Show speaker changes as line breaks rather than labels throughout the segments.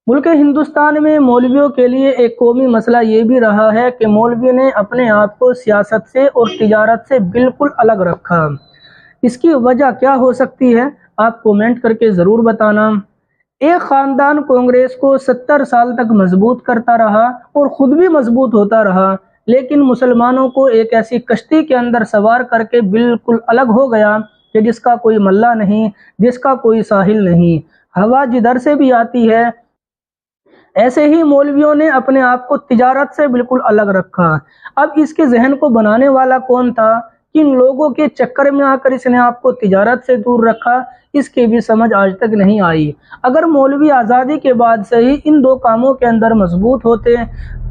मुल्क हिंदुस्तान में मौलवियों के लिए एक कौमी मसला ये भी रहा है कि मौलवी ने अपने आप को सियासत से और तिजारत से बिल्कुल अलग रखा। इसकी वजह क्या हो सकती है, आप कमेंट करके ज़रूर बताना। एक ख़ानदान कांग्रेस को 70 साल तक मजबूत करता रहा और ख़ुद भी मजबूत होता रहा, लेकिन मुसलमानों को एक ऐसी कश्ती के अंदर सवार करके बिल्कुल अलग हो गया कि जिसका कोई मल्ला नहीं, जिसका कोई साहिल नहीं। हवा जिधर से भी आती है, ऐसे ही मौलवियों ने अपने आप को तिजारत से बिल्कुल अलग रखा। अब इसके जहन को बनाने वाला कौन था, किन लोगों के चक्कर में आकर इसने आपको तिजारत से दूर रखा, इसकी भी समझ आज तक नहीं आई। अगर मौलवी आज़ादी के बाद से ही इन दो कामों के अंदर मजबूत होते,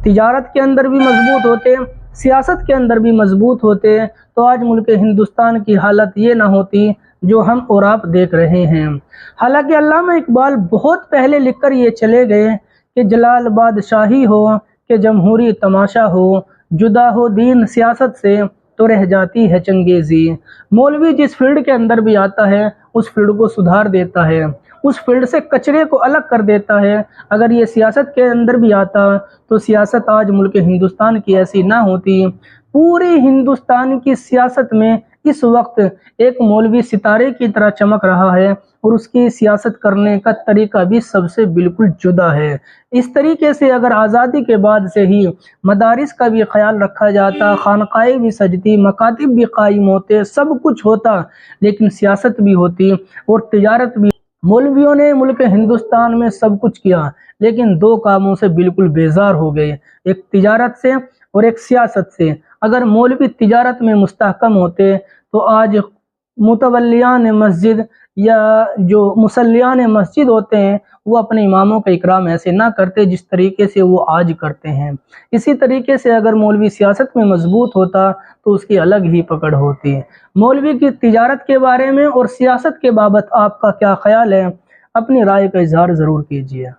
तिजारत के अंदर भी मजबूत होते, सियासत के अंदर भी मजबूत होते, तो आज मुल्क हिंदुस्तान की हालत ये ना होती जो हम और आप देख रहे हैं। हालांकि अल्लामा इकबाल बहुत पहले लिखकर ये चले गए कि जलाल बादशाही हो कि जमहूरी तमाशा हो, जुदा हो दीन सियासत से तो रह जाती है चंगेज़ी। मौलवी जिस फील्ड के अंदर भी आता है उस फील्ड को सुधार देता है, उस फील्ड से कचरे को अलग कर देता है। अगर ये सियासत के अंदर भी आता तो सियासत आज मुल्क हिंदुस्तान की ऐसी ना होती। पूरे हिंदुस्तान की सियासत में इस वक्त एक मौलवी सितारे की तरह चमक रहा है और उसकी सियासत करने का तरीका भी सबसे बिल्कुल जुदा है। इस तरीके से अगर आज़ादी के बाद से ही मदारिस का भी ख्याल रखा जाता, खानकाएँ भी सजती, मकातिब भी कायम होते, सब कुछ होता, लेकिन सियासत भी होती और तिजारत भी। मौलवियों ने मुल्क हिंदुस्तान में सब कुछ किया, लेकिन दो कामों से बिल्कुल बेजार हो गए, एक तिजारत से और एक सियासत से। अगर मौलवी तिजारत में मुस्तहकम होते तो आज मुतवल्लियान मस्जिद या जो मुसल्लियान मस्जिद होते हैं वो अपने इमामों का इकराम ऐसे ना करते जिस तरीके से वो आज करते हैं। इसी तरीके से अगर मौलवी सियासत में मजबूत होता तो उसकी अलग ही पकड़ होती। मौलवी की तिजारत के बारे में और सियासत के बाबत आपका क्या ख्याल है, अपनी राय का इजहार ज़रूर कीजिए।